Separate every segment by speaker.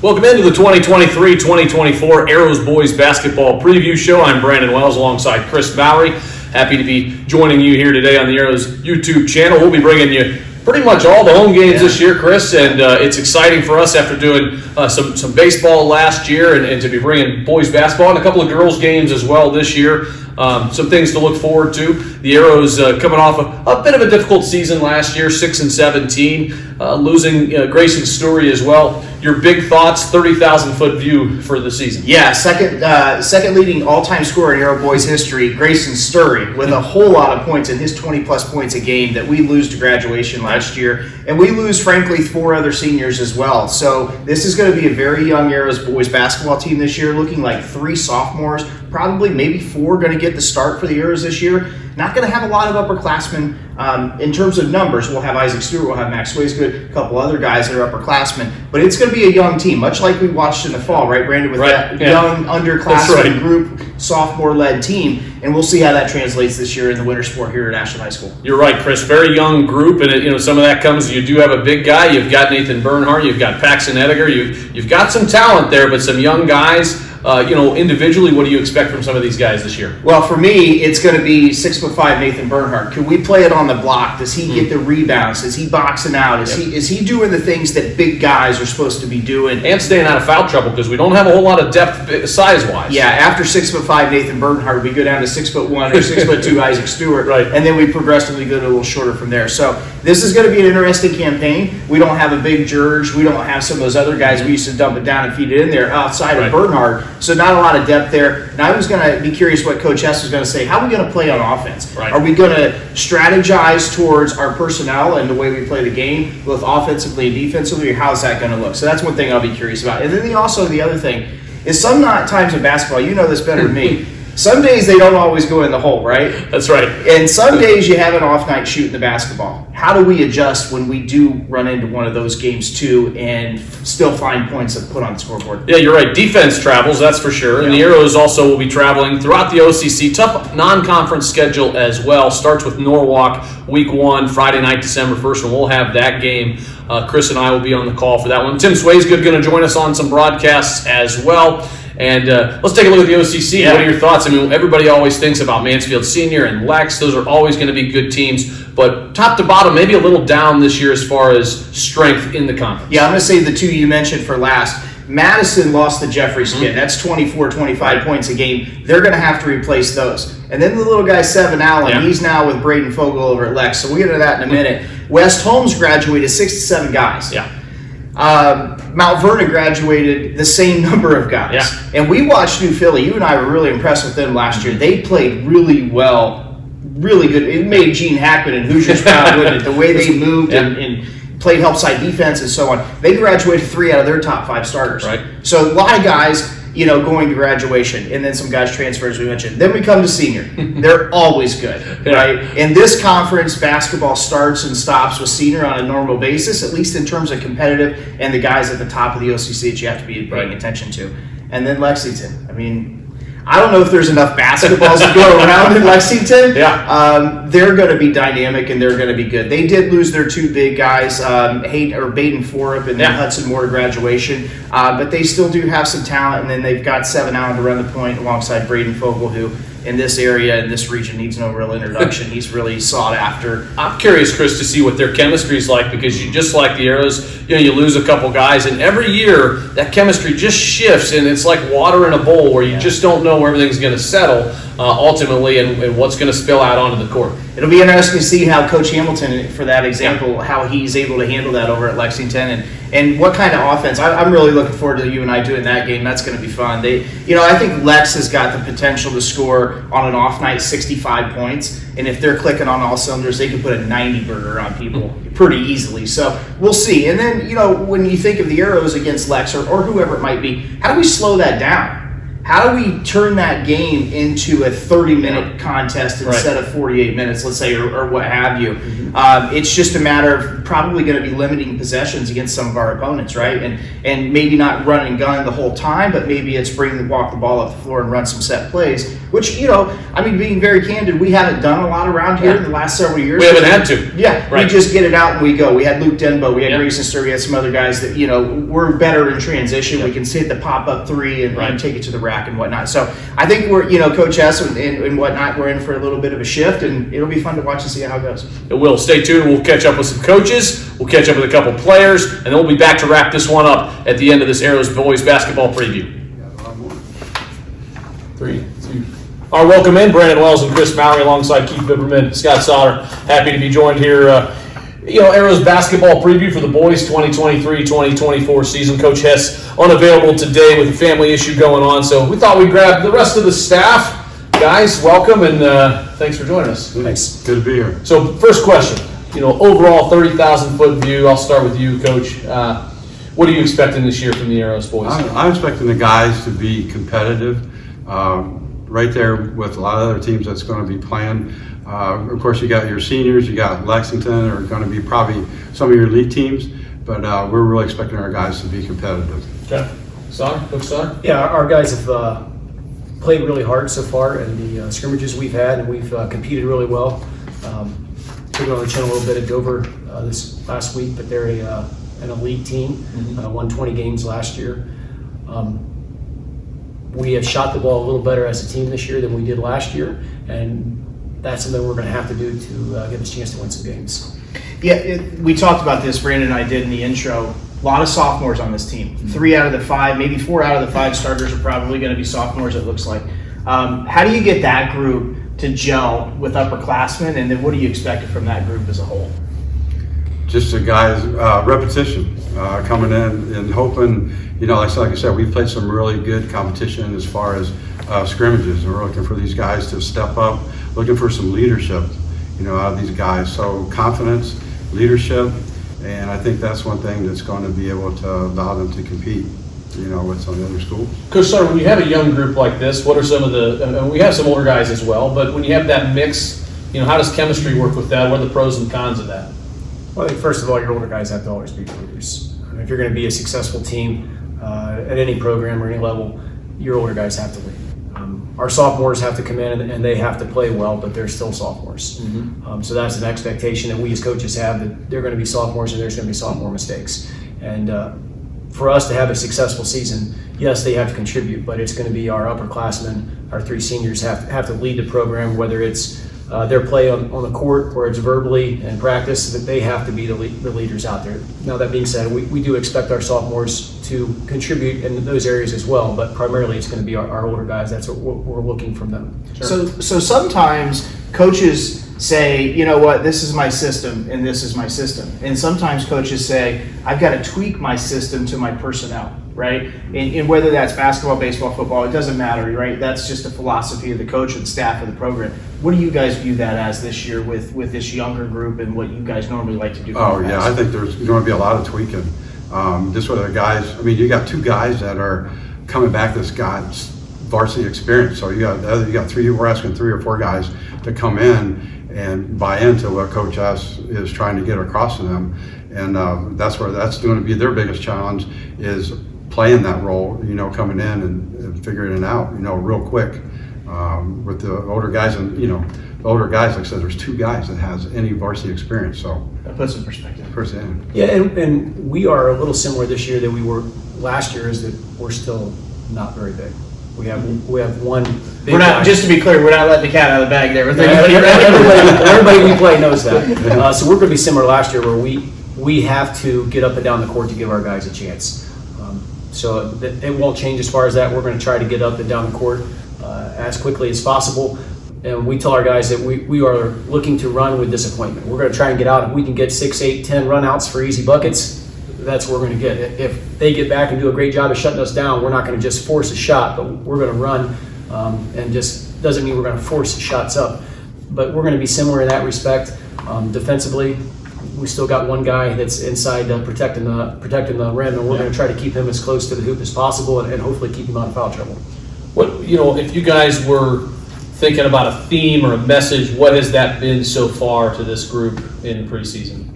Speaker 1: Welcome into the 2023-2024 Arrows Boys Basketball Preview Show. I'm Brandon Wells alongside Kris Mowry. Happy to be joining you here today on the Arrows YouTube channel. We'll be bringing you pretty much all the home games this year, Kris, and it's exciting for us after doing some baseball last year and to be bringing boys basketball and a couple of girls games as well this year. Some things to look forward to. The Arrows coming off a bit of a difficult season last year, 6-17, losing Grayson Story as well. Your big thoughts, 30,000-foot view for the season.
Speaker 2: Yeah, second leading all-time scorer in Arrow Boys history, Grayson Story, with a whole lot of points in his 20-plus points a game that we lose to graduation last year. And we lose, frankly, 4 other seniors as well. So this is going to be a very young Arrows Boys basketball team this year, looking like 3 sophomores, probably maybe 4 going to get the start for the Arrows this year. Not going to have a lot of upperclassmen in terms of numbers. We'll have Isaac Stewart, we'll have Max Waisgood, a couple other guys that are upperclassmen. But it's going to be a young team, much like we watched in the fall, right, Brandon, with that young underclassmen group, sophomore-led team. And we'll see how that translates this year in the winter sport here at Ashland High School.
Speaker 1: You're right, Kris. Very young group, and some of that comes. You do have a big guy. You've got Nathan Bernhardt. You've got Paxton Ediger. You've got some talent there, but some young guys. Individually, what do you expect from some of these guys this year?
Speaker 2: Well, for me, it's going to be 6'5" Nathan Bernhardt. Could we play it on the block? Does he get the rebounds? Is he boxing out? Is he doing the things that big guys are supposed to be doing?
Speaker 1: And staying out of foul trouble because we don't have a whole lot of depth size-wise.
Speaker 2: Yeah, after 6'5" Nathan Bernhardt, we go down to 6'1" or 6'2" Isaac Stewart,
Speaker 1: right?
Speaker 2: And then we progressively go to a little shorter from there. So this is going to be an interesting campaign. We don't have a big George. We don't have some of those other guys we used to dump it down and feed it in there outside of Bernhardt. So not a lot of depth there. And I was going to be curious what Coach Hess was going to say. How are we going to play on offense?
Speaker 1: Right.
Speaker 2: Are we going to strategize towards our personnel and the way we play the game, both offensively and defensively, or how's that going to look? So that's one thing I'll be curious about. And then the other thing is sometimes in basketball, you know this better than me, some days they don't always go in the hole, right?
Speaker 1: That's right.
Speaker 2: And some days you have an off night shooting the basketball. How do we adjust when we do run into one of those games too and still find points to put on the scoreboard?
Speaker 1: Yeah, you're right. Defense travels, that's for sure. And the Arrows also will be traveling throughout the OCC. Tough non-conference schedule as well. Starts with Norwalk week 1, Friday night, December 1st, and we'll have that game. Kris and I will be on the call for that one. Tim Swaisgood going to join us on some broadcasts as well. And let's take a look at the OCC. Yeah. What are your thoughts? I mean, everybody always thinks about Mansfield Senior and Lex. Those are always going to be good teams. But top to bottom, maybe a little down this year as far as strength in the conference.
Speaker 2: Yeah, I'm going to say the 2 you mentioned for last. Madison lost the Jeffries kid. That's 24, 25 points a game. They're going to have to replace those. And then the little guy, Seven Allen, he's now with Braden Fogel over at Lex. So we'll get into that in a minute. West Holmes graduated 6 to 7 guys.
Speaker 1: Yeah.
Speaker 2: Mount Vernon graduated the same number of guys.
Speaker 1: Yeah.
Speaker 2: And we watched New Philly. You and I were really impressed with them last year. They played really well, really good. It made Gene Hackman and Hoosiers proud, wouldn't it? The way they moved and played help side defense and so on. They graduated 3 out of their top 5 starters.
Speaker 1: Right.
Speaker 2: So a lot of guys, going to graduation, and then some guys transfer, as we mentioned. Then we come to senior. They're always good, right? In this conference, basketball starts and stops with senior on a normal basis, at least in terms of competitive and the guys at the top of the OCC that you have to be paying attention to. And then Lexington. I mean, I don't know if there's enough basketballs to go around in Lexington.
Speaker 1: Yeah.
Speaker 2: They're going to be dynamic and they're going to be good. They did lose their 2 big guys, Baden Forup and then Hudson Moore to graduation, but they still do have some talent. And then they've got Seven Allen to run the point alongside Braden Fogel, who in this area, in this region, needs no real introduction. He's really sought after.
Speaker 1: I'm curious, Kris, to see what their chemistry is like because you just like the Arrows, you lose a couple guys, and every year that chemistry just shifts, and it's like water in a bowl where you just don't know where everything's going to settle ultimately and what's going to spill out onto the court.
Speaker 2: It'll be interesting to see how Coach Hamilton, for that example, how he's able to handle that over at Lexington and what kind of offense. I'm really looking forward to you and I doing that game. That's going to be fun. I think Lex has got the potential to score on an off night 65 points, and if they're clicking on all cylinders, they can put a 90 burger on people pretty easily. So we'll see. And then, when you think of the Arrows against Lex or whoever it might be, how do we slow that down? How do we turn that game into a 30-minute contest instead of 48 minutes, let's say, or what have you? It's just a matter of probably going to be limiting possessions against some of our opponents, right? And maybe not run and gun the whole time, but maybe it's walk the ball up the floor and run some set plays, which, being very candid, we haven't done a lot around here in the last several years.
Speaker 1: We haven't had to.
Speaker 2: Yeah, we just get it out and we go. We had Luke Denbo, we had Grayson Sturry, we had some other guys that, we're better in transition. We can hit the pop-up three and take it to the rack and whatnot. So I think we're, Coach S and whatnot, we're in for a little bit of a shift, and it'll be fun to watch and see how it goes.
Speaker 1: It will. Stay tuned. We'll catch up with some coaches. We'll catch up with a couple players, and then we'll be back to wrap this one up at the end of this Arrows boys basketball preview. 3, 2. Our welcome in, Brandon Wells and Kris Mowry alongside Keith Biberman, Scott Sauter. Happy to be joined here. Arrows basketball preview for the boys 2023-2024 season. Coach Hess unavailable today with a family issue going on, so we thought we'd grab the rest of the staff. Guys, welcome, and thanks for joining us.
Speaker 3: Thanks. Good to be here.
Speaker 1: So first question, overall 30,000-foot view. I'll start with you, Coach. What are you expecting this year from the Arrows boys?
Speaker 3: I'm expecting the guys to be competitive, right there with a lot of other teams that's going to be playing. Of course, you got your seniors, you got Lexington, are going to be probably some of your elite teams, but we're really expecting our guys to be competitive.
Speaker 1: Okay. Coach Sauter?
Speaker 4: Yeah, our guys have played really hard so far in the scrimmages we've had, and we've competed really well. Took it on the chin a little bit at Dover this last week, but they're an elite team, won 20 games last year. We have shot the ball a little better as a team this year than we did last year, and that's something we're going to have to do to get us a chance to win some games.
Speaker 2: Yeah, we talked about this, Brandon and I did in the intro. A lot of sophomores on this team. 3 out of the 5, maybe 4 out of the 5 starters are probably going to be sophomores, it looks like. How do you get that group to gel with upperclassmen, and then what do you expect from that group as a whole?
Speaker 3: Just the guys, repetition, coming in and hoping, like I said, we've played some really good competition as far as scrimmages, and we're looking for these guys to step up, looking for some leadership, out of these guys. So confidence, leadership, and I think that's one thing that's going to be able to allow them to compete, with some of the other schools.
Speaker 1: Coach Sauter, when you have a young group like this, what are some of and we have some older guys as well, but when you have that mix, how does chemistry work with that? What are the pros and cons of that?
Speaker 4: Well, I think first of all, your older guys have to always be leaders. If you're going to be a successful team at any program or any level, your older guys have to lead. Our sophomores have to come in and they have to play well, but they're still sophomores. So that's an expectation that we as coaches have, that they're going to be sophomores and there's going to be sophomore mistakes. And for us to have a successful season, yes, they have to contribute, but it's going to be our upperclassmen, our 3 seniors have to lead the program, whether it's their play on the court or it's verbally in practice, that they have to be the leaders out there. Now, that being said, we do expect our sophomores to contribute in those areas as well, but primarily it's going to be our older guys. That's what we're looking from them.
Speaker 2: Sure. So sometimes coaches say, you know what, this is my system and this is my system. And sometimes coaches say, I've got to tweak my system to my personnel, right? And whether that's basketball, baseball, football, it doesn't matter, right? That's just a philosophy of the coach and the staff of the program. What do you guys view that as this year with this younger group and what you guys normally like to do?
Speaker 3: Oh, yeah, I think there's going to be a lot of tweaking. Just with the guys, you got 2 guys that are coming back that's got varsity experience. So you got 3, we're asking 3 or 4 guys to come in and buy into what Coach S is trying to get across to them. And that's going to be their biggest challenge, is playing that role, coming in and figuring it out, real quick. With the older guys, and the older guys, like I said, there's 2 guys that has any varsity experience, so
Speaker 2: that puts in perspective.
Speaker 4: Yeah, and we are a little similar this year than we were last year, is that we're still not very big. We have one big
Speaker 2: We're not,
Speaker 4: guy.
Speaker 2: just to be clear, we're not letting the cat out of the bag there with
Speaker 4: Everybody we play knows that. So we're going to be similar last year, where we have to get up and down the court to give our guys a chance. So it won't change as far as that. We're going to try to get up and down the court as quickly as possible. And we tell our guys that we are looking to run with disappointment. We're going to try and get out. If we can get 6, 8, 10 runouts for easy buckets, that's what we're going to get. If they get back and do a great job of shutting us down, we're not going to just force a shot, but we're going to run, and just doesn't mean we're going to force shots up. But we're going to be similar in that respect. Defensively, we still got one guy that's inside protecting the rim, and we're going to try to keep him as close to the hoop as possible, and hopefully keep him out of foul trouble.
Speaker 1: What, you know, if you guys were thinking about a theme or a message, what has that been so far to this group in the preseason?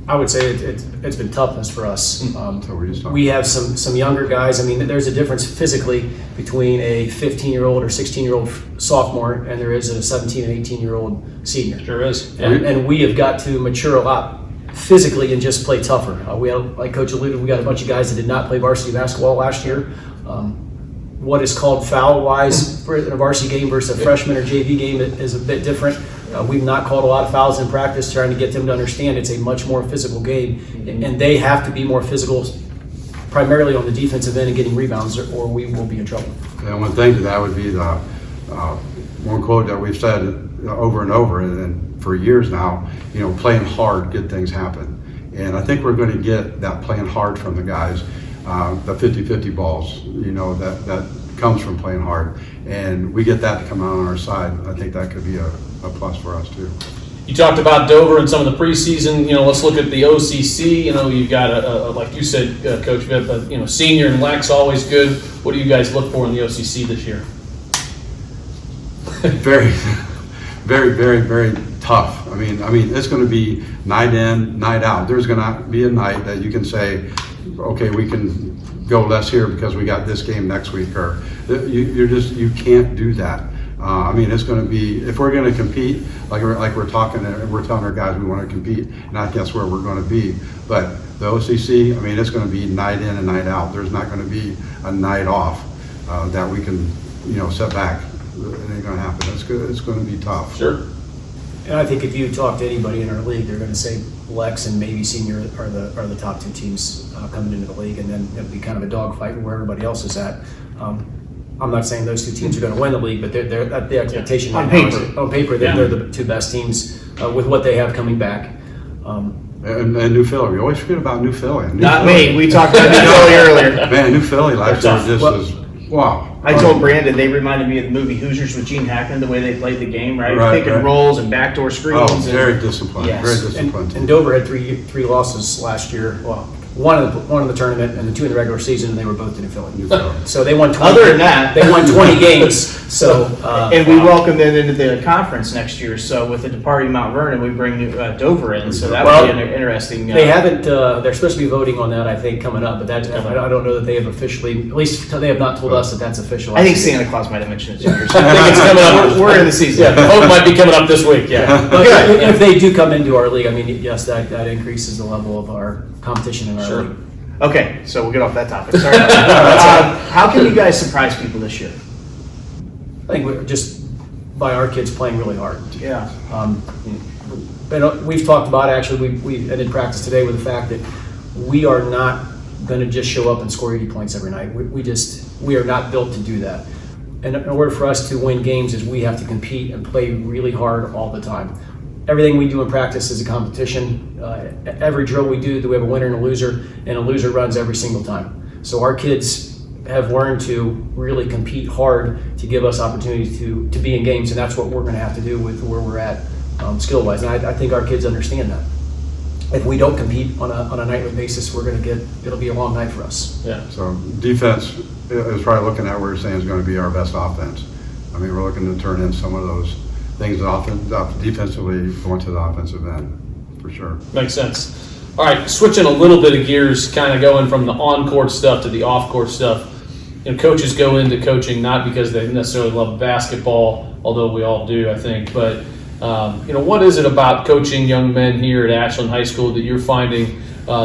Speaker 4: I would say it's been toughness for us.
Speaker 3: So
Speaker 4: We have some younger guys. I mean, there's a difference physically between a 15-year-old or 16-year-old sophomore and there is a 17 and 18-year-old senior.
Speaker 1: Sure is.
Speaker 4: And we have got to mature a lot physically and just play tougher. We had, like Coach alluded, we got a bunch of guys that did not play varsity basketball last year. What is called foul-wise for a varsity game versus a freshman or JV game is a bit different. We've not called a lot of fouls in practice, trying to get them to understand it's a much more physical game, and they have to be more physical, primarily on the defensive end and getting rebounds, or we will be in trouble.
Speaker 3: And one thing to that would be the one quote that we've said over and over, and for years now, you know, playing hard, good things happen. And I think we're going to get that playing hard from the guys, the 50-50 balls, you know, that comes from playing hard. And we get that to come out on our side. I think that could be a plus for us too.
Speaker 1: You talked about Dover and some of the preseason. You know, let's look at the OCC. You know, you've got a like you said, Coach Vip, you know, senior and Lex, always good. What do you guys look for in the OCC this year?
Speaker 3: Very, very, very, very tough. I mean, it's going to be night in, night out. There's going to be a night that you can say, okay, we can go less here because we got this game next week, or you can't do that. I mean, it's going to be, if we're going to compete, like we're talking, we're telling our guys we want to compete, and I guess where we're going to be. But the OCC, I mean, it's going to be night in and night out. There's not going to be a night off that we can, you know, set back. It ain't going to happen. It's going to be tough.
Speaker 1: Sure.
Speaker 4: And I think if you talk to anybody in our league, they're going to say Lex and maybe Senior are the top two teams coming into the league, and then it'll be kind of a dogfight where everybody else is at. I'm not saying those two teams are going to win the league, but they're the expectation
Speaker 2: On
Speaker 4: right now
Speaker 2: paper.
Speaker 4: is, on paper, they're the two best teams with what they have coming back.
Speaker 3: And New Philly, we always forget about New Philly.
Speaker 2: Not me. We talked about New Philly earlier.
Speaker 3: Man, New Philly last year
Speaker 1: They're
Speaker 3: just was, wow.
Speaker 2: I told Brandon they reminded me of the movie Hoosiers with Gene Hackman, the way they played the game, right?
Speaker 3: Right,
Speaker 2: Pick and
Speaker 3: right.
Speaker 2: rolls and backdoor screens.
Speaker 3: Oh,
Speaker 2: and-
Speaker 3: very disciplined,
Speaker 2: Yes.
Speaker 3: very disciplined.
Speaker 4: And Dover had three losses last year. Well, one in the tournament and the two in the regular season, and they were both in Philly.
Speaker 3: New Philly.
Speaker 4: So they won 20.
Speaker 2: Other than that-
Speaker 4: they won 20 games. So
Speaker 2: And we welcome them into the conference next year. So with the departing Mount Vernon, we bring Dover in. So that would be an interesting.
Speaker 4: They haven't. They're supposed to be voting on that, I think, coming up. But I don't know that they have officially. At least they have not told us that that's official.
Speaker 2: I think Santa Claus might have mentioned it. Too.
Speaker 1: I think it's coming up.
Speaker 2: We're in the season.
Speaker 1: Yeah, the vote might be coming up this week. Yeah.
Speaker 4: But if they do come into our league, I mean, yes, that increases the level of our competition in our
Speaker 1: Sure.
Speaker 4: league.
Speaker 2: Okay, so we'll get off that topic. Sorry about that. How can you guys surprise people this year?
Speaker 4: I think we're just by our kids playing really hard.
Speaker 2: Yeah.
Speaker 4: But we've talked about actually, we ended practice today with the fact that we are not going to just show up and score 80 points every night. We are not built to do that. And in order for us to win games is we have to compete and play really hard all the time. Everything we do in practice is a competition. Every drill we do we have a winner and a loser runs every single time. So our kids have learned to really compete hard to give us opportunities to be in games, and that's what we're going to have to do with where we're at skill-wise. And I think our kids understand that. If we don't compete on a nightly basis, it'll be a long night for us.
Speaker 1: Yeah.
Speaker 3: So defense is probably looking at what we're saying is going to be our best offense. I mean, we're looking to turn in some of those things defensively going to the offensive end, for sure.
Speaker 1: Makes sense. All right, switching a little bit of gears, kind of going from the on-court stuff to the off-court stuff. You know, coaches go into coaching not because they necessarily love basketball, although we all do, I think. But you know, what is it about coaching young men here at Ashland High School that you're finding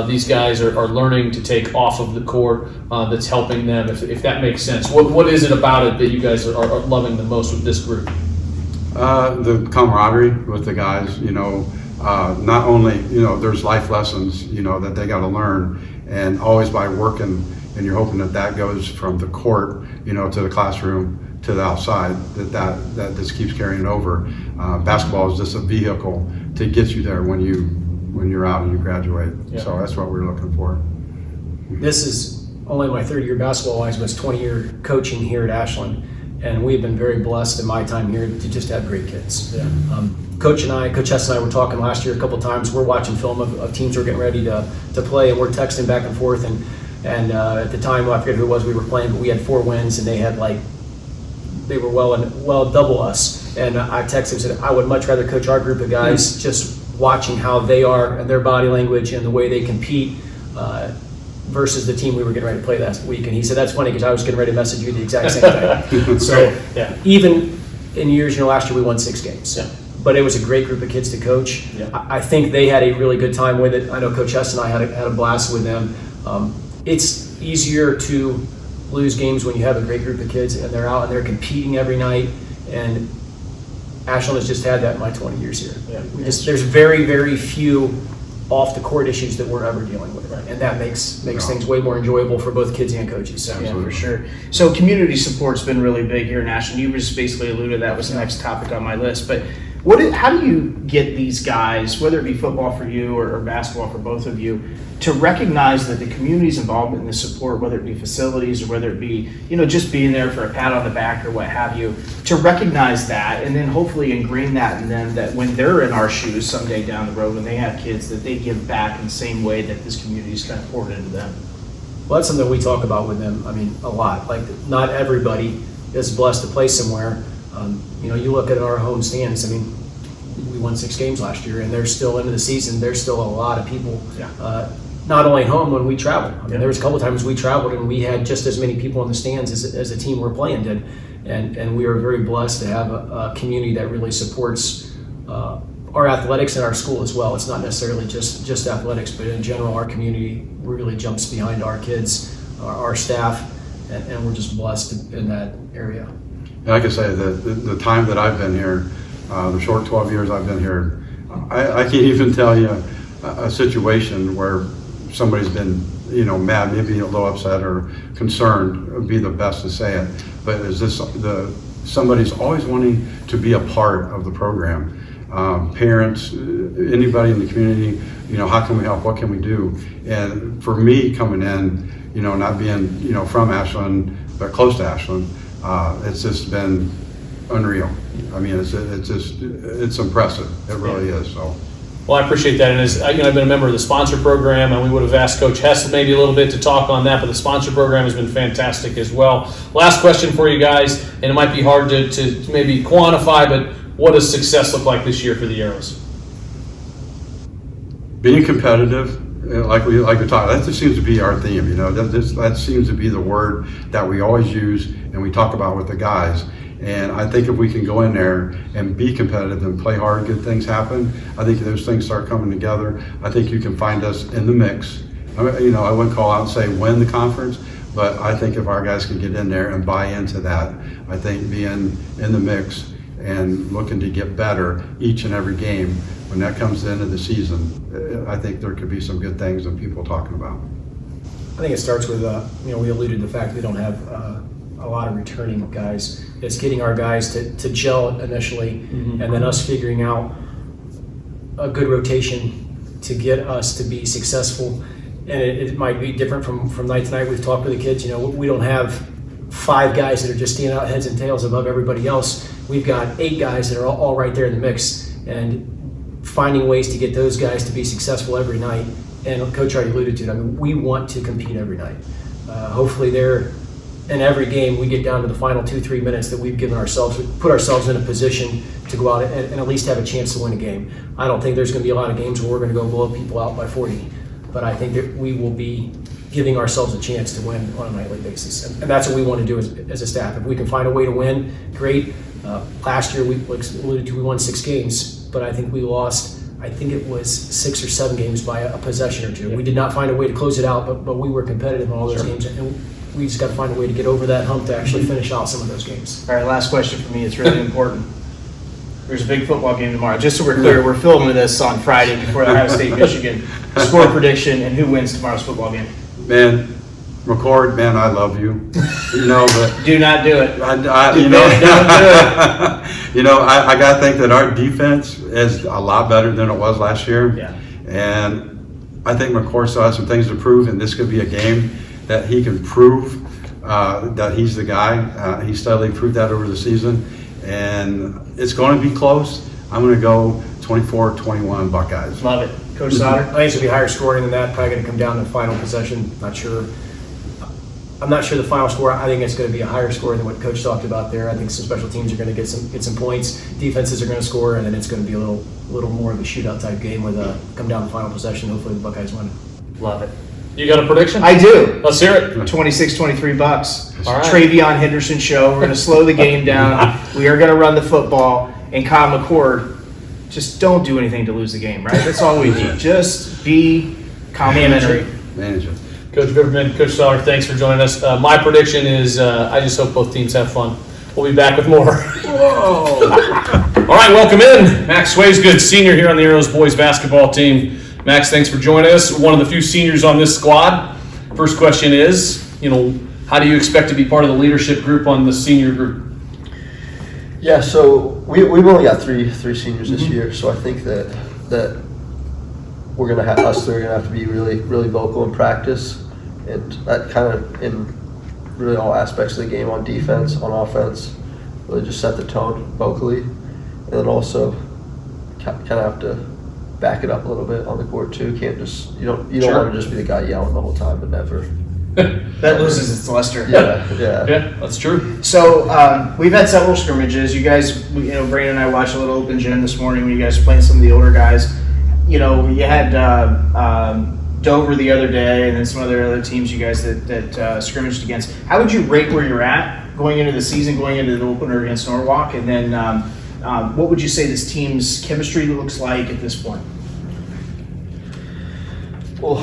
Speaker 1: these guys are learning to take off of the court that's helping them? If that makes sense, what is it about it that you guys are loving the most with this group?
Speaker 3: The camaraderie with the guys, you know, not only, you know, there's life lessons, you know, that they got to learn, and always by working, and you're hoping that goes from the court, you know, to the classroom, to the outside, that this keeps carrying over. Basketball is just a vehicle to get you there when you're out and you graduate.
Speaker 1: Yeah.
Speaker 3: So that's what we're looking for.
Speaker 4: This is only my third year basketball-wise, but it's 20-year coaching here at Ashland. And we've been very blessed in my time here to just have great kids.
Speaker 1: Yeah.
Speaker 4: Coach Hess and I were talking last year a couple times. We're watching film of teams who are getting ready to play, and we're texting back and forth. And And at the time, I forget who it was we were playing, but we had 4 wins, and they had they were well double us. And I texted him and said, I would much rather coach our group of guys, just watching how they are and their body language and the way they compete versus the team we were getting ready to play last week. And he said, that's funny because I was getting ready to message you the exact same thing. So even in years, last year we won 6 games.
Speaker 1: Yeah.
Speaker 4: But it was a great group of kids to coach.
Speaker 1: Yeah.
Speaker 4: I think they had a really good time with it. I know Coach Hess and I had a blast with them. It's easier to lose games when you have a great group of kids and they're out and they're competing every night. And Ashland has just had that in my 20 years here.
Speaker 1: Yeah.
Speaker 4: There's very, very few off the court issues that we're ever dealing with, and that makes things way more enjoyable for both kids and coaches.
Speaker 2: Yeah, for sure. So community support's been really big here in Ashland. You just basically alluded that was the next topic on my list. But how do you get these guys, whether it be football for you or basketball for both of you, to recognize that the community's involvement in the support, whether it be facilities or whether it be just being there for a pat on the back or what have you, to recognize that and then hopefully ingrain that in them, that when they're in our shoes someday down the road when they have kids, that they give back in the same way that this community's kind of poured into them.
Speaker 4: Well, that's something we talk about with them. A lot. Not everybody is blessed to play somewhere. You look at our home stands. We won 6 games last year, and they're still into the season. There's still a lot of people.
Speaker 2: Yeah.
Speaker 4: Not only at home when we travel. There was a couple of times we traveled and we had just as many people in the stands as the team we're playing did, and we are very blessed to have a community that really supports our athletics and our school as well. It's not necessarily just athletics, but in general, our community really jumps behind our kids, our staff, and we're just blessed in that area.
Speaker 3: And I can say that the time that I've been here, the short 12 years I've been here, I can't even tell you a situation where somebody's been, mad, maybe a little upset or concerned, would be the best to say it. But somebody's always wanting to be a part of the program. Parents, anybody in the community, how can we help? What can we do? And for me coming in, not being, from Ashland, but close to Ashland, it's just been unreal. It's impressive. It really is. So.
Speaker 1: Well, I appreciate that, and as I've been a member of the sponsor program, and we would have asked Coach Hess maybe a little bit to talk on that, but the sponsor program has been fantastic as well. Last question for you guys, and it might be hard to maybe quantify, but what does success look like this year for the Arrows?
Speaker 3: Being competitive, like we talk, that just seems to be our theme. That seems to be the word that we always use and we talk about with the guys. And I think if we can go in there and be competitive and play hard, good things happen. I think those things start coming together. I think you can find us in the mix. I wouldn't call out and say win the conference, but I think if our guys can get in there and buy into that, I think being in the mix and looking to get better each and every game, when that comes to the end of the season, I think there could be some good things and people talking about.
Speaker 4: I think it starts with, we alluded to the fact we don't have a lot of returning guys. It's getting our guys to gel initially, and then us figuring out a good rotation to get us to be successful. And it might be different from night to night. We've talked with the kids, we don't have 5 guys that are just standing out heads and tails above everybody else. We've got 8 guys that are all right there in the mix, and finding ways to get those guys to be successful every night. And Coach already alluded to it. We want to compete every night. Hopefully in every game we get down to the final 2-3 minutes that we've given ourselves, we put ourselves in a position to go out and at least have a chance to win a game. I don't think there's going to be a lot of games where we're going to go blow people out by 40, but I think that we will be giving ourselves a chance to win on a nightly basis. And that's what we want to do as a staff. If we can find a way to win, great. Last year, we alluded to, we won 6 games, but I think we lost, it was 6 or 7 games by a possession or 2. We did not find a way to close it out, but we were competitive in all those games. And we just got to find a way to get over that hump to actually finish out some of those games.
Speaker 2: All right, last question for me. It's really important. There's a big football game tomorrow. Just so we're clear, we're filming this on Friday before the Ohio State-Michigan score prediction and who wins tomorrow's football game.
Speaker 3: Man, McCord, man, I love you. But
Speaker 2: do not do it.
Speaker 3: Don't do it. I got to think that our defense is a lot better than it was last year.
Speaker 2: Yeah.
Speaker 3: And I think McCord still has some things to prove, and this could be a game that he can prove that he's the guy. He steadily proved that over the season, and it's going to be close. I'm going to go 24-21 Buckeyes.
Speaker 2: Love it. Coach Sauter?
Speaker 4: I think it's going to be higher scoring than that. Probably going to come down to final possession. Not sure I'm not sure the final score. I think it's going to be a higher score than what Coach talked about there. I think some special teams are going to get some points. Defenses are going to score, and then it's going to be a little more of a shootout type game with come down the final possession. Hopefully the Buckeyes win.
Speaker 2: Love it.
Speaker 1: You got a prediction?
Speaker 2: I do.
Speaker 1: Let's hear it.
Speaker 2: 26-23 Bucks.
Speaker 1: All right.
Speaker 2: Travion Henderson show. We're going to slow the game down. We are going to run the football. And Kyle McCord, just don't do anything to lose the game, right? That's all we need. Just be complimentary.
Speaker 3: Manage it.
Speaker 1: Coach Viverman, Coach Sauer, thanks for joining us. My prediction is I just hope both teams have fun. We'll be back with more.
Speaker 2: Whoa.
Speaker 1: All right, welcome in. Max Swaysgood, senior here on the Arrows boys basketball team. Max, thanks for joining us. One of the few seniors on this squad. First question is, how do you expect to be part of the leadership group on the senior group?
Speaker 5: Yeah, so we've only got three seniors this year, so I think that we're gonna have us three are gonna have to be really vocal in practice, and that kind of in really all aspects of the game, on defense, on offense, really just set the tone vocally, and then also kind of have to back it up a little bit on the court too. Can't just you don't want to just be the guy yelling the whole time, but never.
Speaker 2: That loses its luster.
Speaker 1: Yeah, that's true.
Speaker 2: So we've had several scrimmages. You guys, Brandon and I watched a little open gym this morning when you guys were playing some of the older guys. You had Dover the other day, and then some other teams you guys that scrimmaged against. How would you rate where you're at going into the season, going into the opener against Norwalk, and then what would you say this team's chemistry looks like at this point?
Speaker 5: Well,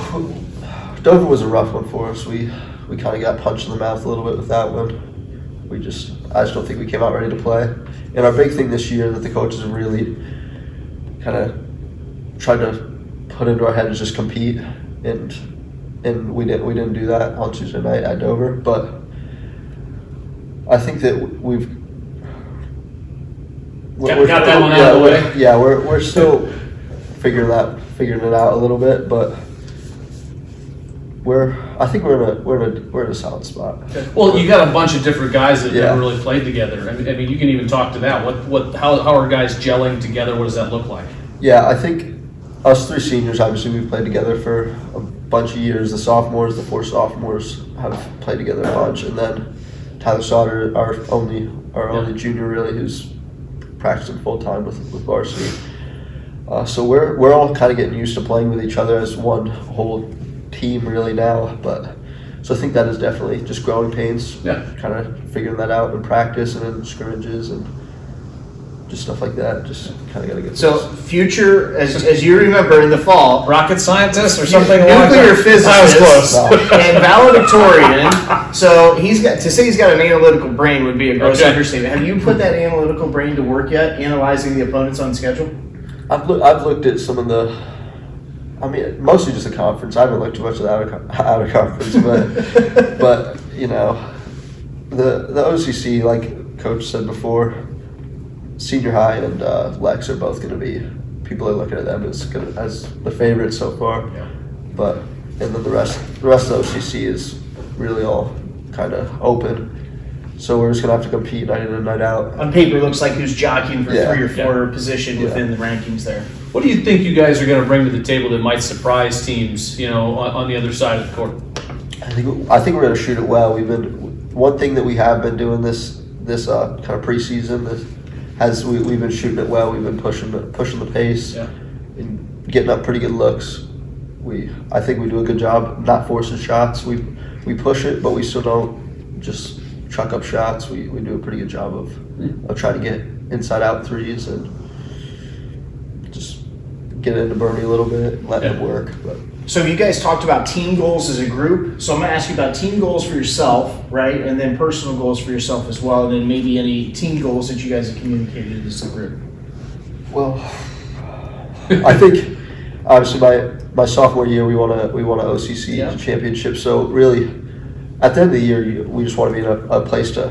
Speaker 5: Dover was a rough one for us. We kind of got punched in the mouth a little bit with that one. I just don't think we came out ready to play. And our big thing this year that the coaches have really kind of tried to put into our head is just compete, and we didn't do that on Tuesday night at Dover. But I think that
Speaker 1: got that one out of the way.
Speaker 5: Yeah, we're still figuring it out a little bit, but I think we're in a solid spot.
Speaker 1: Well, you got a bunch of different guys that
Speaker 5: Yeah.
Speaker 1: never really played together. I mean, you can even talk to that. How are guys gelling together? What does that look like?
Speaker 5: Yeah, I think us three seniors, obviously we've played together for a bunch of years. The four sophomores have played together a bunch, and then Tyler Sauter, our only junior really, who's practicing full time with varsity. So we're all kind of getting used to playing with each other as one whole team really now. But so I think that is definitely just growing pains.
Speaker 1: Yeah.
Speaker 5: Kind of figuring that out in practice and in scrimmages and just stuff like that. Just kind of got to get.
Speaker 2: So future, as you remember, in the fall,
Speaker 1: Rocket scientist or something?
Speaker 2: nuclear physicist
Speaker 1: I was close.
Speaker 2: and valedictorian. So he's got an analytical brain would be a gross
Speaker 1: Okay.
Speaker 2: understatement. Have you put that analytical brain to work yet, analyzing the opponents on schedule?
Speaker 5: I've looked at some of mostly just the conference. I haven't looked too much at the out of conference, but the OCC, like Coach said before, senior high and Lex are both going to be, people are looking at them as the favorites so far.
Speaker 1: Yeah.
Speaker 5: But and then the rest of the OCC is really all kind of open. So we're just gonna have to compete night in and night out.
Speaker 2: On paper, it looks like who's jockeying for
Speaker 5: Yeah.
Speaker 2: 3 or 4
Speaker 1: Yeah.
Speaker 2: position within the rankings there.
Speaker 1: What do you think you guys are going to bring to the table that might surprise teams, on the other side of the court?
Speaker 5: I think we're gonna shoot it well. One thing that we have been doing this kind of preseason we've been shooting it well. We've been pushing the pace
Speaker 1: Yeah.
Speaker 5: and getting up pretty good looks. I think we do a good job not forcing shots. We push it, but we still don't just chuck up shots. We do a pretty good job of trying to get inside out threes and just get into Bernie a little bit, let it work. But
Speaker 2: So you guys talked about team goals as a group. So I'm going to ask you about team goals for yourself, right? And then personal goals for yourself as well. And then maybe any team goals that you guys have communicated as a group.
Speaker 5: well, I think obviously my sophomore year we won a OCC
Speaker 2: Yeah.
Speaker 5: championship. So really, at the end of the year, we just want to be in a place to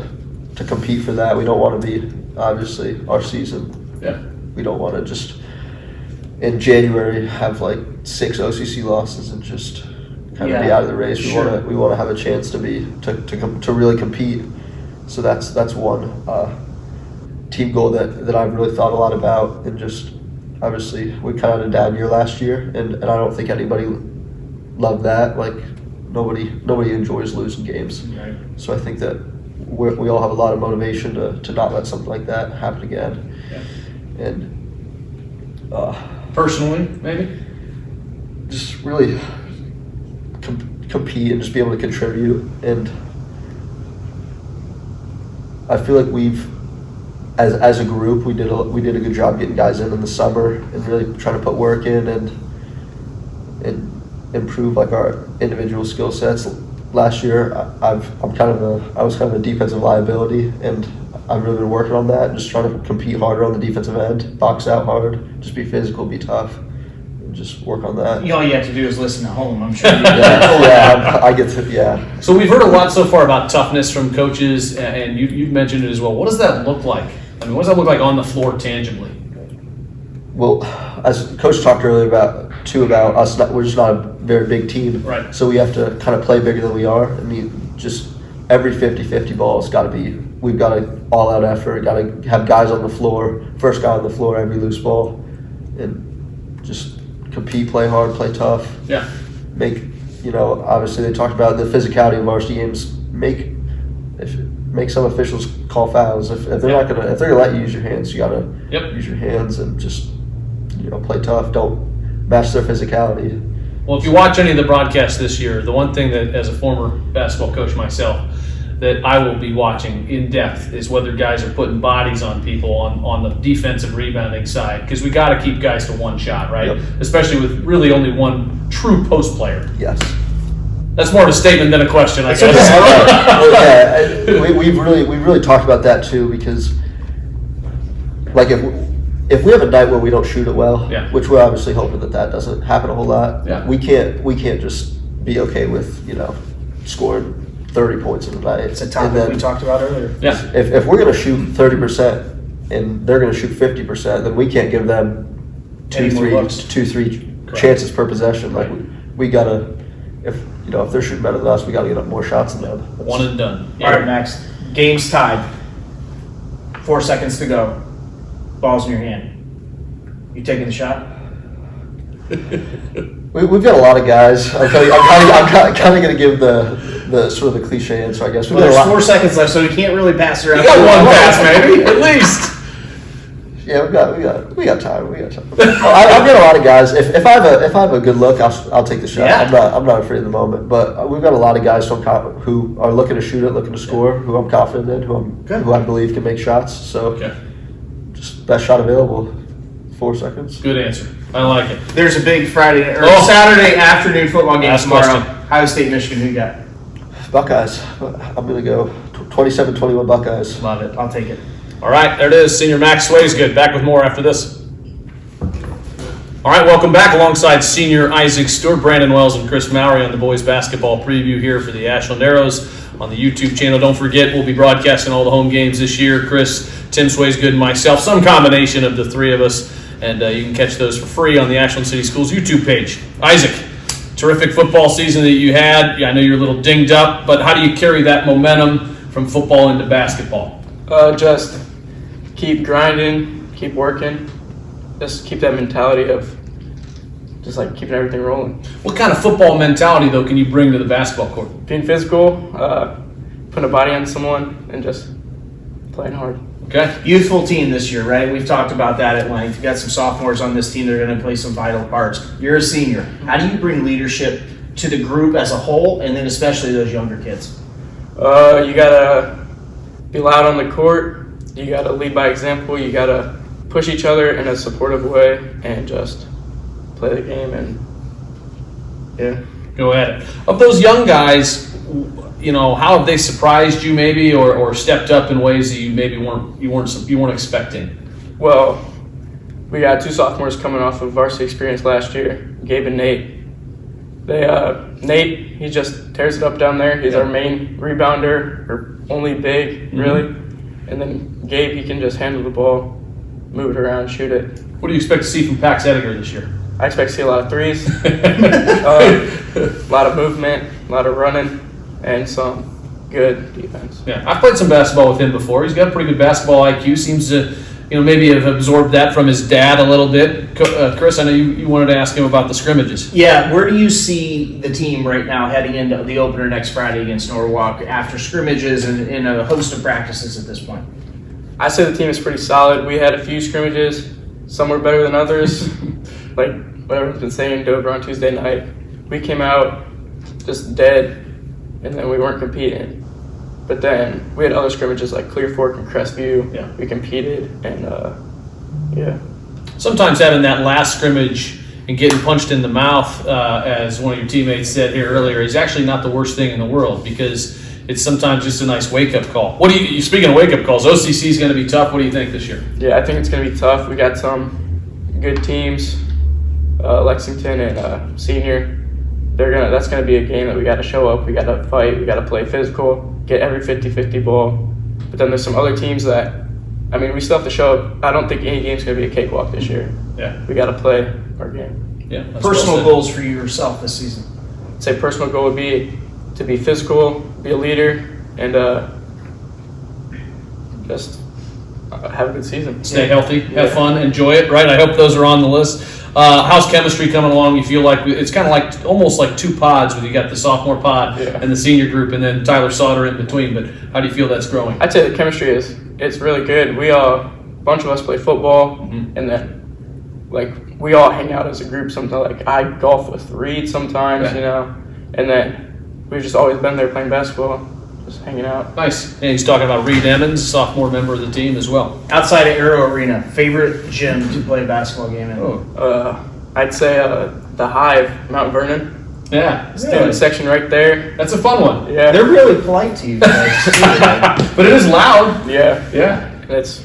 Speaker 5: compete for that. We don't want to be obviously our season.
Speaker 1: Yeah.
Speaker 5: We don't want to just in January have like 6 OCC losses and just kind of be out of the race. We want to have a chance to really compete. So that's one team goal that I've really thought a lot about, and just obviously we kind of had a down year last year, and I don't think anybody loved that. Like nobody enjoys losing games.
Speaker 2: Right.
Speaker 5: So I think that we all have a lot of motivation to not let something like that happen again.
Speaker 1: Yeah.
Speaker 5: And
Speaker 1: Personally, maybe?
Speaker 5: just really compete and just be able to contribute. And I feel like we've, as a group, we did a good job getting guys in the summer and really trying to put work in and improve like our individual skill sets. Last year, I was kind of a defensive liability, and I've really been working on that, just trying to compete harder on the defensive end, box out hard, just be physical, be tough, and just work on that.
Speaker 2: All you have to do is listen at home, I'm sure.
Speaker 5: I get to, yeah.
Speaker 1: So we've heard a lot so far about toughness from coaches, and you've mentioned it as well. What does that look like? I mean, what does that look like on the floor tangibly?
Speaker 5: Well, as Coach talked earlier about us, we're just not a very big team.
Speaker 1: Right.
Speaker 5: So we have to kind of play bigger than we are. I mean, just every 50-50 ball has got to be, we've got an all-out effort, got to have guys on the floor, first guy on the floor every loose ball, and just compete, play hard, play tough.
Speaker 1: Yeah.
Speaker 5: Obviously they talked about the physicality of varsity games. Make some officials call fouls. If they're gonna let you use your hands, you gotta use your hands and just play tough. Don't match their physicality.
Speaker 1: Well, if you watch any of the broadcasts this year, the one thing that, as a former basketball coach myself, that I will be watching in depth is whether guys are putting bodies on people on the defensive rebounding side, because we got to keep guys to one shot, right?
Speaker 5: Yep.
Speaker 1: Especially with really only one true post player.
Speaker 5: Yes.
Speaker 1: That's more of a statement than a question, I guess.
Speaker 5: We've really talked about that too, because like if we have a night where we don't shoot it well,
Speaker 1: Yeah.
Speaker 5: which we're obviously hoping that doesn't happen a whole lot,
Speaker 1: Yeah.
Speaker 5: we can't just be okay with scoring 30 points in a night.
Speaker 2: It's a topic we talked about earlier.
Speaker 1: Yeah.
Speaker 5: If we're going to shoot 30% and they're going to shoot 50%, then we can't give them
Speaker 2: Any more looks.
Speaker 5: two, three
Speaker 1: Correct.
Speaker 5: chances per possession. Like
Speaker 1: Right.
Speaker 5: we gotta, if they're shooting better than us, we gotta get up more shots than them.
Speaker 1: One and done.
Speaker 2: All right, Max. Game's tied. 4 seconds to go. Ball's in your hand. You taking the shot?
Speaker 5: We've got a lot of guys. I'm kind of going to give the sort of the cliche answer, I guess.
Speaker 2: Well, there's 4 seconds left, so we can't really pass around.
Speaker 1: You got one pass, maybe, at least.
Speaker 5: Yeah, we got time. I've got a lot of guys. If I have a good look, I'll take the shot.
Speaker 2: Yeah.
Speaker 5: I'm not afraid of the moment. But we've got a lot of guys who are looking to shoot it, looking to score, who I'm confident in, who I believe can make shots. So
Speaker 1: Okay.
Speaker 5: just best shot available. 4 seconds.
Speaker 1: Good answer. I like it.
Speaker 2: There's a big Friday or
Speaker 1: Oh.
Speaker 2: Saturday afternoon football game
Speaker 1: Last
Speaker 2: tomorrow.
Speaker 1: question.
Speaker 2: Ohio State, Michigan. Who you got?
Speaker 5: Buckeyes. I'm going to go 27-21 Buckeyes.
Speaker 2: Love it. I'll take it.
Speaker 1: All right, there it is. Senior Max Swaysgood. Back with more after this. All right, welcome back alongside Senior Isaac Stewart, Brandon Wells, and Kris Mowry on the boys basketball preview here for the Ashland Arrows on the YouTube channel. Don't forget, we'll be broadcasting all the home games this year. Kris, Tim Swaysgood, and myself, some combination of the three of us, and you can catch those for free on the Ashland City Schools YouTube page. Isaac, terrific football season that you had. I know you're a little dinged up, but how do you carry that momentum from football into basketball?
Speaker 6: Just keep grinding, keep working, just keep that mentality of just like keeping everything rolling.
Speaker 1: What kind of football mentality, though, can you bring to the basketball court?
Speaker 6: Being physical, putting a body on someone, and just playing hard.
Speaker 1: Okay.
Speaker 2: Youthful team this year, right? We've talked about that at length. You've got some sophomores on this team that are going to play some vital parts. You're a senior. How do you bring leadership to the group as a whole, and then especially those younger kids?
Speaker 6: You gotta be loud on the court. You gotta lead by example. You gotta push each other in a supportive way, and just play the game. And yeah.
Speaker 1: Go at it. Of those young guys, how have they surprised you, maybe, or stepped up in ways that you maybe weren't expecting?
Speaker 6: Well, we got 2 sophomores coming off of varsity experience last year, Gabe and Nate. Nate, he just tears it up down there. He's our main rebounder, or only big, really. And then Gabe, he can just handle the ball, move it around, shoot it.
Speaker 1: What do you expect to see from Pax Edgar this year?
Speaker 6: I expect to see a lot of threes, a lot of movement, a lot of running, and some good defense.
Speaker 1: Yeah, I've played some basketball with him before. He's got a pretty good basketball IQ. Seems to, maybe have absorbed that from his dad a little bit. Chris, I know you wanted to ask him about the scrimmages.
Speaker 2: Yeah, where do you see the team right now heading into the opener next Friday against Norwalk after scrimmages and a host of practices at this point?
Speaker 6: I say the team is pretty solid. We had a few scrimmages. Some were better than others. Like what everyone's been saying, Dover on Tuesday night. We came out just dead, and then we weren't competing. But then we had other scrimmages like Clear Fork and Crestview.
Speaker 1: Yeah.
Speaker 6: We competed, and yeah.
Speaker 1: Sometimes having that last scrimmage and getting punched in the mouth, as one of your teammates said here earlier, is actually not the worst thing in the world, because it's sometimes just a nice wake-up call. What do you speaking of wake-up calls, OCC is going to be tough. What do you think this year?
Speaker 6: Yeah, I think it's going to be tough. We got some good teams, Lexington and Senior. That's going to be a game that we got to show up. We got to fight. We got to play physical, get every 50-50 ball. But then there's some other teams that, we still have to show up. I don't think any game's going to be a cakewalk this year.
Speaker 1: Yeah.
Speaker 6: We got to play our game.
Speaker 1: Yeah.
Speaker 2: Personal goals for you yourself this season?
Speaker 6: I'd say personal goal would be to be physical, be a leader, and just have a good season.
Speaker 1: Stay healthy, have fun, enjoy it, right? I hope those are on the list. How's chemistry coming along? You feel like it's kind of like almost like two pods, where you got the sophomore pod and the senior group, and then Tyler Sauter in between. But how do you feel that's growing?
Speaker 6: I'd say the chemistry it's really good. We a bunch of us play football, and then we all hang out as a group. Sometimes I golf with Reed sometimes, and then we've just always been there playing basketball, just hanging out.
Speaker 1: Nice. And he's talking about Reed Emmons, sophomore member of the team as well.
Speaker 2: Outside of Arrow Arena, favorite gym to play a basketball game in?
Speaker 6: I'd say the Hive, Mount Vernon.
Speaker 1: Yeah,
Speaker 6: Student section right there.
Speaker 1: That's a fun one.
Speaker 6: Yeah.
Speaker 2: They're really polite to you guys.
Speaker 1: But it is loud.
Speaker 6: Yeah.
Speaker 1: Yeah.
Speaker 6: It's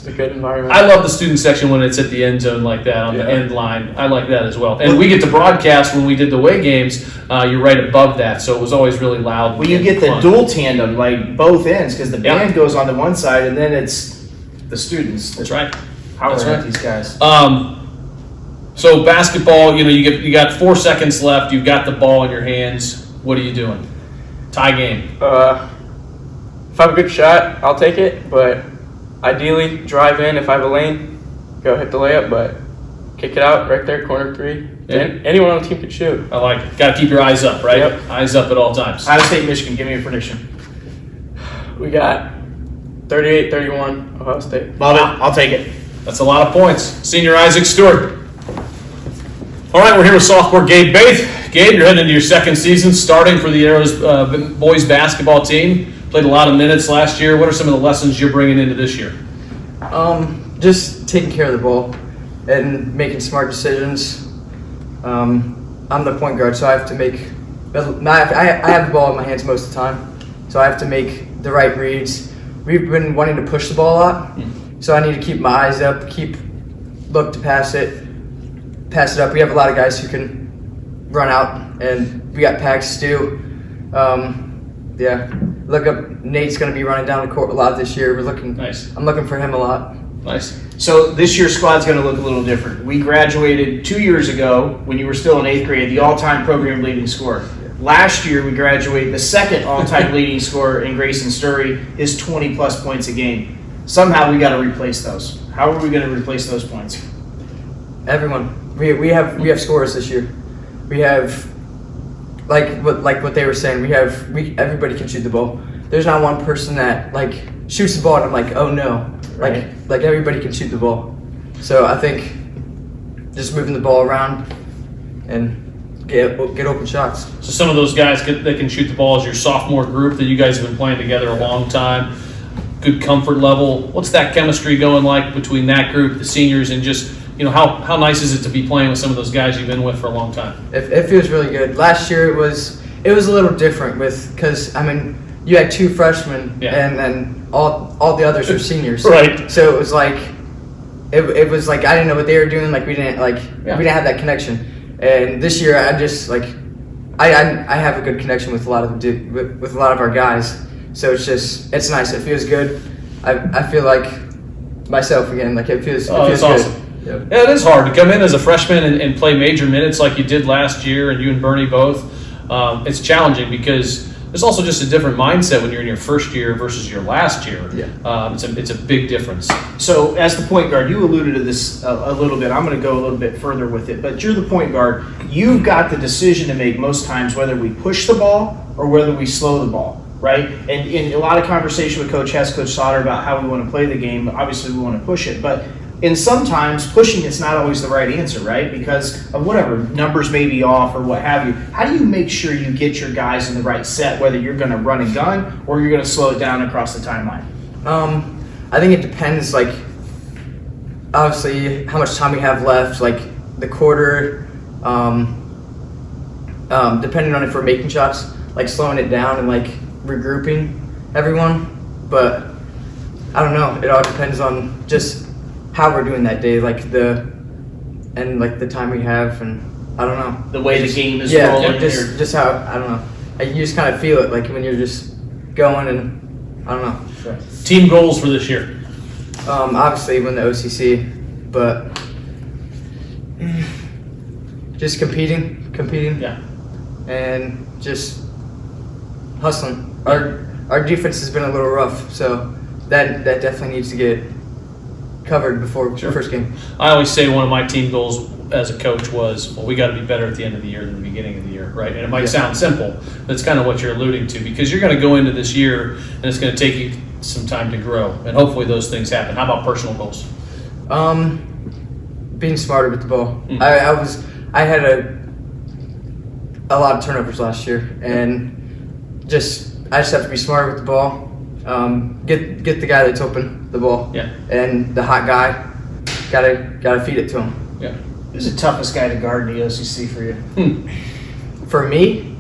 Speaker 6: a good environment.
Speaker 1: I love the student section when it's at the end zone like that, on the end line. I like that as well. And we get to broadcast when we did the away games. You're right above that, so it was always really loud.
Speaker 2: Well, you get the dual tandem, like both ends, because the band goes on to one side, and then it's the students.
Speaker 1: That's right.
Speaker 2: Powering at these guys.
Speaker 1: So basketball, you got 4 seconds left. You've got the ball in your hands. What are you doing? Tie game.
Speaker 6: If I have a good shot, I'll take it, but ideally, drive in. If I have a lane, go hit the layup, but kick it out right there, corner three.
Speaker 1: Yeah.
Speaker 6: Anyone on the team could shoot.
Speaker 1: I like it. Got to keep your eyes up, right?
Speaker 6: Yep.
Speaker 1: Eyes up at all times.
Speaker 2: Ohio State, Michigan, give me a prediction.
Speaker 6: We got 38-31, Ohio State.
Speaker 2: Love it. I'll take it.
Speaker 1: That's a lot of points. Senior Isaac Stewart. All right, we're here with sophomore Gabe Baith. Gabe, you're heading into your second season, starting for the Arrows boys basketball team. Played a lot of minutes last year. What are some of the lessons you're bringing into this year?
Speaker 7: Just taking care of the ball and making smart decisions. I'm the point guard, so I have to make. I have the ball in my hands most of the time, so I have to make the right reads. We've been wanting to push the ball a lot, so I need to keep my eyes up, look to pass it up. We have a lot of guys who can run out, and we got Pax too. Look up. Nate's going to be running down the court a lot this year.
Speaker 1: Nice.
Speaker 7: I'm looking for him a lot.
Speaker 1: Nice.
Speaker 2: So this year's squad's going to look a little different. We graduated 2 years ago when you were still in 8th grade, the all-time program leading scorer. Last year we graduated, the second all-time leading scorer in Grayson Sturry is 20-plus points a game. Somehow we got to replace those. How are we going to replace those points?
Speaker 7: Everyone. We have scorers this year. We have like what they were saying. Everybody can shoot the ball. There's not one person that shoots the ball and I'm like, oh no.
Speaker 2: Right.
Speaker 7: Like everybody can shoot the ball. So I think just moving the ball around and get open shots.
Speaker 1: So some of those guys that can shoot the ball is your sophomore group that you guys have been playing together a long time. Good comfort level. What's that chemistry going like between that group, the seniors, and just how nice is it to be playing with some of those guys you've been with for a long time?
Speaker 7: It feels really good. Last year it was a little different because you had 2 freshmen and then all the others were seniors.
Speaker 1: Right.
Speaker 7: So it was it was like I didn't know what they were doing. We didn't have that connection. And this year I just I have a good connection with a lot of our guys. So it's nice. It feels good. I feel like myself again. It feels
Speaker 1: That's
Speaker 7: good.
Speaker 1: awesome. Yep. Yeah, it is hard to come in as a freshman and play major minutes like you did last year, and you and Bernie both. It's challenging because there's also just a different mindset when you're in your first year versus your last year.
Speaker 5: Yeah.
Speaker 1: It's a big difference.
Speaker 2: So, as the point guard, you alluded to this a little bit. I'm going to go a little bit further with it, but you're the point guard. You've got the decision to make most times whether we push the ball or whether we slow the ball, right? And in a lot of conversation with Coach Hess, Coach Sauter about how we want to play the game, obviously we want to push it, but and sometimes pushing it's not always the right answer, right? Because of whatever, numbers may be off or what have you. How do you make sure you get your guys in the right set, whether you're going to run and gun or you're going to slow it down across the timeline?
Speaker 7: I think it depends, like, obviously how much time we have left, like the quarter, depending on if we're making shots, like slowing it down and like regrouping everyone. But I don't know, it all depends on just how we're doing that day, like the time we have, and I don't know.
Speaker 2: The way the game is
Speaker 7: Yeah,
Speaker 2: rolling.
Speaker 7: just how, I don't know. You just kind of feel it, like when you're just going, and I don't know.
Speaker 1: Team goals for this year.
Speaker 7: Obviously win the OCC, but just competing,
Speaker 1: Yeah.
Speaker 7: and just hustling. Our defense has been a little rough, so that definitely needs to get covered before the first game.
Speaker 1: I always say one of my team goals as a coach was, well, we got to be better at the end of the year than the beginning of the year, right? And it might sound simple, but that's kind of what you're alluding to, because you're going to go into this year and it's going to take you some time to grow, and hopefully those things happen. How about personal goals?
Speaker 7: Being smarter with the ball. I had a lot of turnovers last year, and I just have to be smarter with the ball. Get the guy that's open the ball.
Speaker 1: Yeah.
Speaker 7: And the hot guy, gotta feed it to him.
Speaker 1: Yeah.
Speaker 2: Who's the toughest guy to guard in the OCC for you?
Speaker 7: For me,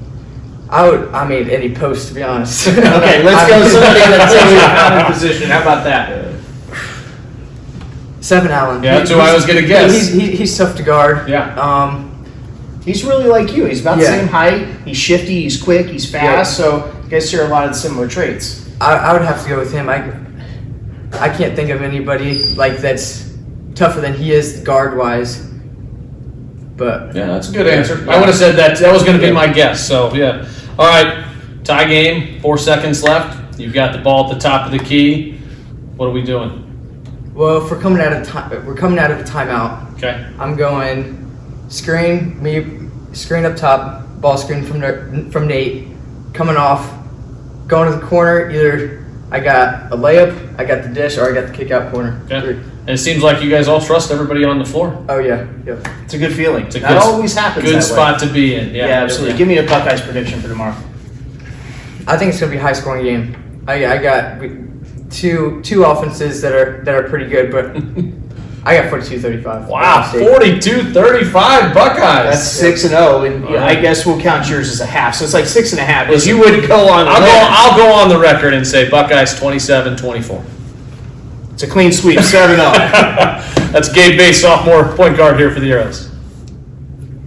Speaker 7: any post, to be honest.
Speaker 2: Okay, let's go somebody that's in a common position. How about that?
Speaker 7: 7 Allen.
Speaker 1: Yeah, that's who I was gonna guess.
Speaker 7: He's tough to guard.
Speaker 1: Yeah.
Speaker 2: He's really like you. He's about the
Speaker 7: Yeah.
Speaker 2: same height. He's shifty. He's quick. He's fast. So I guess share a lot of the similar traits.
Speaker 7: I would have to go with him. I can't think of anybody like that's tougher than he is guard wise. But
Speaker 1: Yeah, that's a good answer. I would have said that. That was going to be my guess. So, yeah. All right. Tie game. 4 seconds left. You've got the ball at the top of the key. What are we doing?
Speaker 7: well, if we're coming out of a timeout,
Speaker 1: Okay.
Speaker 7: I'm going screen up top, ball screen from Nate, coming off, going to the corner. Either I got a layup, I got the dish, or I got the kick out corner.
Speaker 1: Okay. And it seems like you guys all trust everybody on the floor.
Speaker 7: Oh yeah, yep.
Speaker 2: It's a good feeling.
Speaker 1: It's a
Speaker 2: That always happens.
Speaker 1: Good
Speaker 2: that
Speaker 1: spot
Speaker 2: way.
Speaker 1: to be in.
Speaker 2: Yeah, absolutely. Give me a Buckeyes prediction for tomorrow.
Speaker 7: I think it's gonna be a high scoring game. I got two offenses that are pretty good, but I got 42-35.
Speaker 1: Wow, 42-35 Buckeyes.
Speaker 2: That's 6-0, and I guess we'll count yours as a half. So it's like 6.5.
Speaker 1: Listen,
Speaker 2: you would go on.
Speaker 1: I'll go on the record and say Buckeyes 27-24.
Speaker 2: It's a clean sweep, 7-0.
Speaker 1: That's Gabe Bay, sophomore point guard here for the Arrows.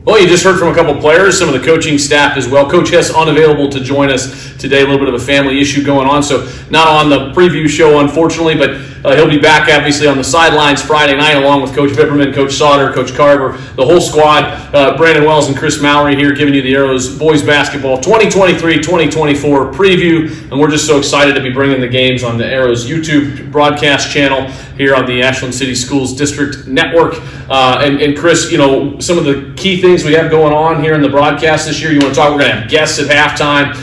Speaker 1: Well, you just heard from a couple players, some of the coaching staff as well. Coach Hess unavailable to join us today, a little bit of a family issue going on, so not on the preview show, unfortunately, but he'll be back, obviously, on the sidelines Friday night, along with Coach Vipperman, Coach Sauter, Coach Carver, the whole squad. Brandon Wells and Kris Mowry here giving you the Arrows boys basketball 2023-2024 preview, and we're just so excited to be bringing the games on the Arrows YouTube broadcast channel here on the Ashland City Schools District Network. And Kris, you know, some of the key things we have going on here in the broadcast this year, you want to talk? We're going to have guests at halftime.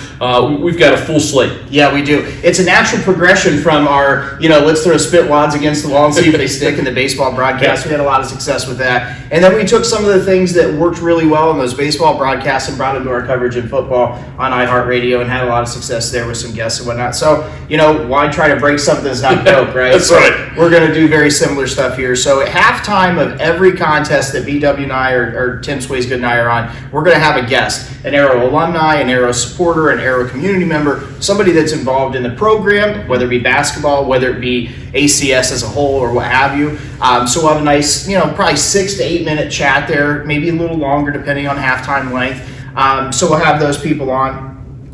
Speaker 1: We've got a full slate.
Speaker 2: Yeah, we do. It's a natural progression from our, let's throw spit wads against the wall and see if they stick in the baseball broadcast. We had a lot of success with that. And then we took some of the things that worked really well in those baseball broadcasts and brought them to our coverage in football on iHeartRadio and had a lot of success there with some guests and whatnot. So, why try to break something that's not broke, right?
Speaker 1: That's right.
Speaker 2: We're going to do very similar stuff here. So at halftime of every contest that BW and I or Tim Swaysgood and I are on, we're going to have a guest, an Arrow alumni, an Arrow supporter, an Arrow community member, somebody that's involved in the program, whether it be basketball, whether it be ACS as a whole or what have you. So we'll have a nice, probably 6 to 8 minute chat there, maybe a little longer depending on halftime length. So we'll have those people on.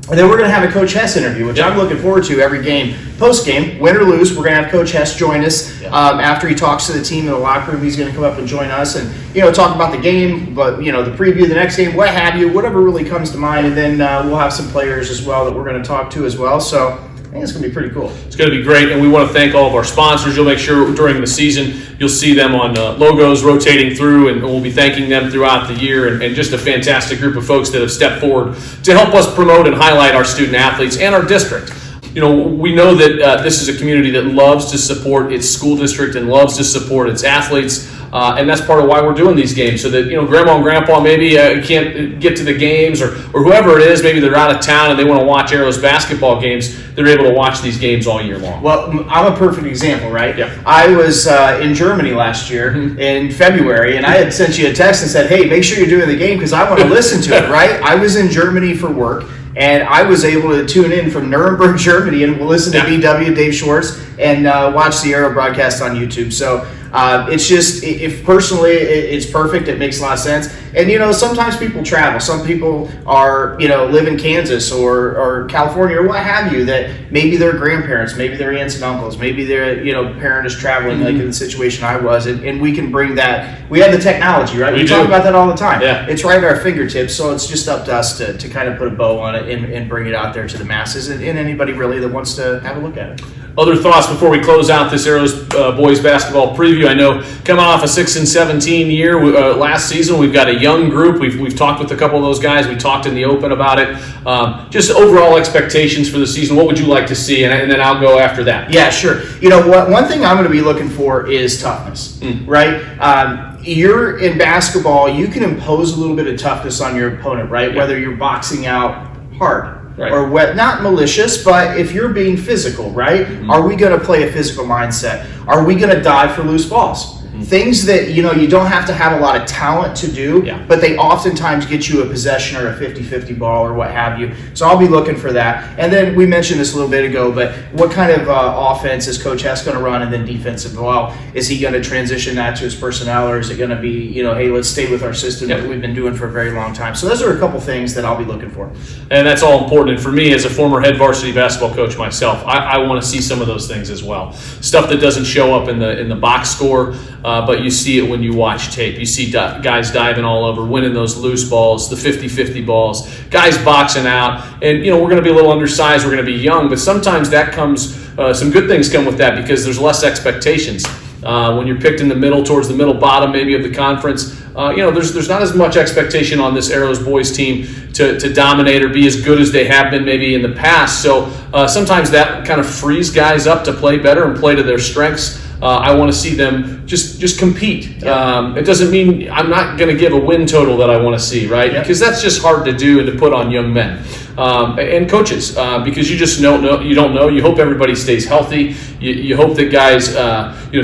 Speaker 2: And then we're going to have a Coach Hess interview, which I'm looking forward to every game. Post-game, win or lose, we're going to have Coach Hess join us. After he talks to the team in the locker room, he's going to come up and join us and, talk about the game, but, the preview of the next game, what have you, whatever really comes to mind. And then we'll have some players as well that we're going to talk to as well. So I think it's going to be pretty cool.
Speaker 1: It's going to be great, and we want to thank all of our sponsors. You'll make sure during the season you'll see them on logos rotating through, and we'll be thanking them throughout the year, and just a fantastic group of folks that have stepped forward to help us promote and highlight our student athletes and our district. We know that this is a community that loves to support its school district and loves to support its athletes. And that's part of why we're doing these games, so that grandma and grandpa maybe can't get to the games, or whoever it is, maybe they're out of town and they want to watch Arrows basketball games. They're able to watch these games all year long.
Speaker 2: Well, I'm a perfect example, right?
Speaker 1: Yeah.
Speaker 2: I was in Germany last year in February, and I had sent you a text and said, "Hey, make sure you're doing the game because I want to listen to it." Right? I was in Germany for work, and I was able to tune in from Nuremberg, Germany, and listen to BW, Dave Schwartz, and watch the Arrow broadcast on YouTube. So. It's just, if personally, it's perfect. It makes a lot of sense. And, sometimes people travel. Some people are, live in Kansas or California or what have you, that maybe their grandparents, maybe their aunts and uncles, maybe their, parent is traveling like in the situation I was. And we can bring that. We have the technology, right? We talk about that all the time.
Speaker 1: Yeah.
Speaker 2: It's right at our fingertips. So it's just up to us to kind of put a bow on it and bring it out there to the masses and anybody really that wants to have a look at it.
Speaker 1: Other thoughts before we close out this Arrows boys basketball preview? I know coming off a 6-17 year last season, we've got a young group. We've talked with a couple of those guys. We talked in the open about it. Just overall expectations for the season. What would you like to see? And then I'll go after that.
Speaker 2: Yeah, sure. One thing I'm going to be looking for is toughness, right? You're in basketball, you can impose a little bit of toughness on your opponent, right?
Speaker 1: Yeah.
Speaker 2: Whether you're boxing out hard.
Speaker 1: Right.
Speaker 2: Or not malicious, but if you're being physical, right? Are we going to play a physical mindset? Are we going to dive for loose balls? Things that, you don't have to have a lot of talent to do, but they oftentimes get you a possession or a 50-50 ball or what have you. So I'll be looking for that. And then we mentioned this a little bit ago, but what kind of offense is Coach Hess going to run, and then defensive well? Is he going to transition that to his personnel, or is it going to be, hey, let's stay with our system that we've been doing for a very long time? So those are a couple things that I'll be looking for.
Speaker 1: And that's all important. And for me, as a former head varsity basketball coach myself, I want to see some of those things as well. Stuff that doesn't show up in the box score, but you see it when you watch tape. You see guys diving all over, winning those loose balls, the 50-50 balls, guys boxing out. And, we're going to be a little undersized, we're going to be young, but sometimes that comes, some good things come with that because there's less expectations. When you're picked in the middle, towards the middle bottom maybe of the conference, there's not as much expectation on this Arrows boys team to dominate or be as good as they have been maybe in the past. So sometimes that kind of frees guys up to play better and play to their strengths. I want to see them just compete. It doesn't mean I'm not going to give a win total that I want to see, right? Because that's just hard to do and to put on young men and coaches because you just don't know. You hope everybody stays healthy. You hope that guys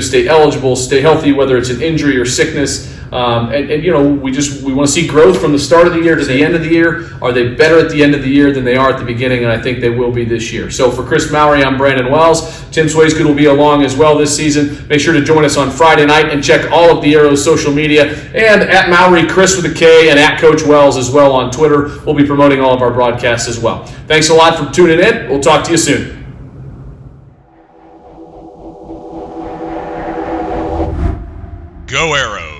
Speaker 1: stay eligible, stay healthy, whether it's an injury or sickness. We want to see growth from the start of the year to the end of the year. Are they better at the end of the year than they are at the beginning? And I think they will be this year. So for Kris Mowry, I'm Brandon Wells. Tim Swaysgood will be along as well this season. Make sure to join us on Friday night and check all of the Arrows social media and at Mowry Chris with a K and at Coach Wells as well on Twitter. We'll be promoting all of our broadcasts as well. Thanks a lot for tuning in. We'll talk to you soon.
Speaker 8: Go Arrows!